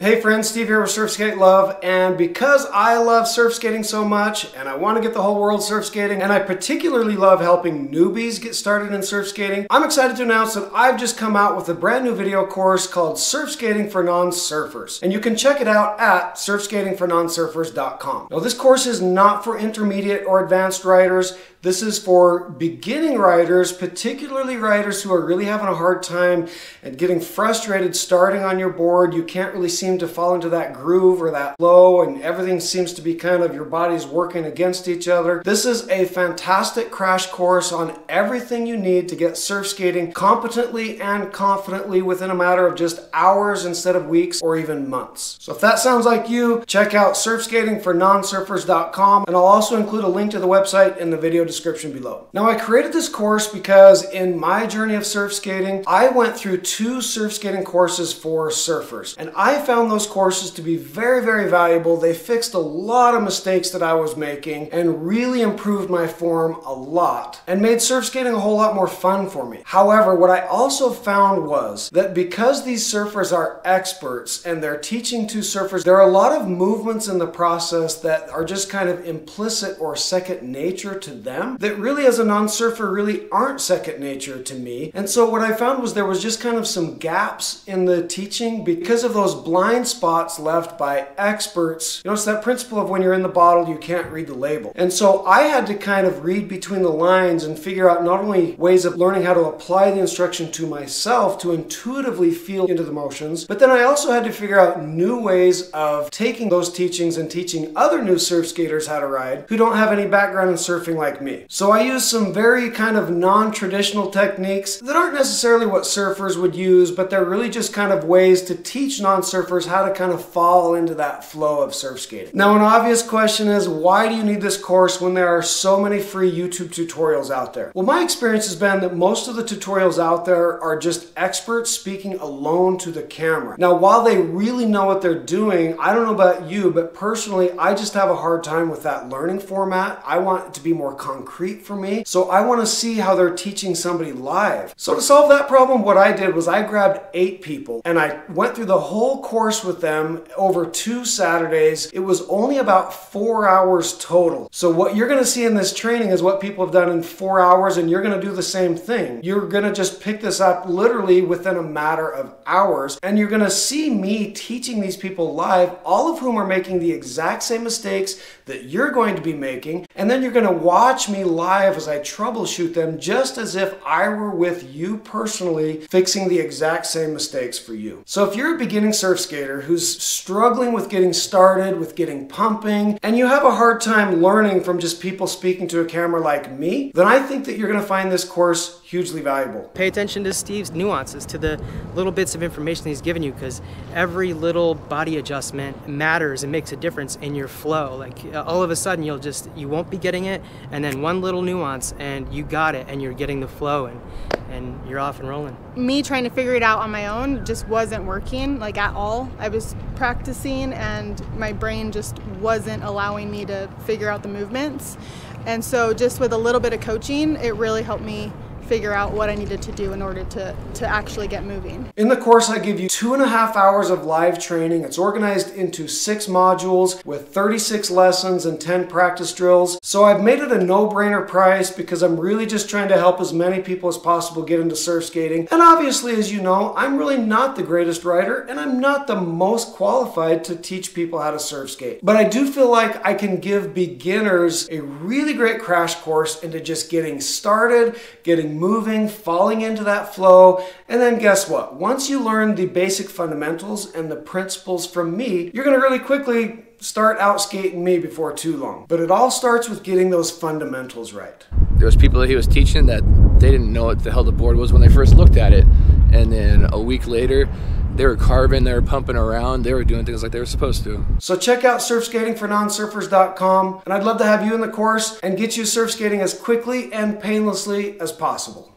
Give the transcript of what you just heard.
Hey friends, Steve here with Surf Skate Love, and because I love surf skating so much and I want to get the whole world surf skating, and I particularly love helping newbies get started in surf skating, I'm excited to announce that I've just come out with a brand new video course called Surf Skating for Non-Surfers, and you can check it out at surfskatingfornonsurfers.com. Now this course is not for intermediate or advanced riders. This is for beginning riders, particularly riders who are really having a hard time and getting frustrated starting on your board. You can't really seem to fall into that groove or that flow, and everything seems to be kind of your body's working against each other. This is a fantastic crash course on everything you need to get surf skating competently and confidently within a matter of just hours instead of weeks or even months. So if that sounds like you, check out surfskatingfornonsurfers.com, and I'll also include a link to the website in the video description below. Now I created this course because in my journey of surf skating, I went through 2 surf skating courses for surfers, and I found those courses to be very, very valuable. They fixed a lot of mistakes that I was making and really improved my form a lot and made surf skating a whole lot more fun for me. However, what I also found was that because these surfers are experts and they're teaching to surfers, there are a lot of movements in the process that are just kind of implicit or second nature to them that really as a non-surfer really aren't second nature to me. And so what I found was there was just kind of some gaps in the teaching because of those blind spots left by experts. You know, it's that principle of when you're in the bottle, you can't read the label. And so I had to kind of read between the lines and figure out not only ways of learning how to apply the instruction to myself to intuitively feel into the motions, but then I also had to figure out new ways of taking those teachings and teaching other new surf skaters how to ride who don't have any background in surfing like me. So I used some very kind of non-traditional techniques that aren't necessarily what surfers would use, but they're really just kind of ways to teach non-surfers how to kind of fall into that flow of surf skating. Now an obvious question is, why do you need this course when there are so many free YouTube tutorials out there? Well, my experience has been that most of the tutorials out there are just experts speaking alone to the camera. Now while they really know what they're doing, I don't know about you, but personally I just have a hard time with that learning format. I want it to be more concrete for me, so I want to see how they're teaching somebody live. So to solve that problem, what I did was I grabbed 8 people and I went through the whole course with them over 2 Saturdays. It was only about 4 hours total. So what you're going to see in this training is what people have done in 4 hours, and you're going to do the same thing. You're going to just pick this up literally within a matter of hours, and you're going to see me teaching these people live, all of whom are making the exact same mistakes that you're going to be making, and then you're going to watch me live as I troubleshoot them just as if I were with you personally, fixing the exact same mistakes for you. So if you're a beginning surf skater who's struggling with getting started, with getting pumping, and you have a hard time learning from just people speaking to a camera like me, then I think that you're going to find this course hugely valuable. Pay attention to Steve's nuances, to the little bits of information he's given you, because every little body adjustment matters and makes a difference in your flow. Like all of a sudden you won't be getting it, and then one little nuance and you got it, and you're getting the flow, and you're off and rolling. Me trying to figure it out on my own just wasn't working, like, at all. I was practicing and my brain just wasn't allowing me to figure out the movements. And so just with a little bit of coaching, it really helped me figure out what I needed to do in order to actually get moving. In the course, I give you 2.5 hours of live training. It's organized into 6 modules with 36 lessons and 10 practice drills. So I've made it a no-brainer price because I'm really just trying to help as many people as possible get into surf skating. And obviously, as you know, I'm really not the greatest rider, and I'm not the most qualified to teach people how to surf skate. But I do feel like I can give beginners a really great crash course into just getting started, getting moving, falling into that flow, and then guess what? Once you learn the basic fundamentals and the principles from me, you're going to really quickly start out skating me before too long. But it all starts with getting those fundamentals right. There was people that he was teaching that they didn't know what the hell the board was when they first looked at it, and then a week later they were carving, they were pumping around, they were doing things like they were supposed to. So check out surfskatingfornonsurfers.com, and I'd love to have you in the course and get you surf skating as quickly and painlessly as possible.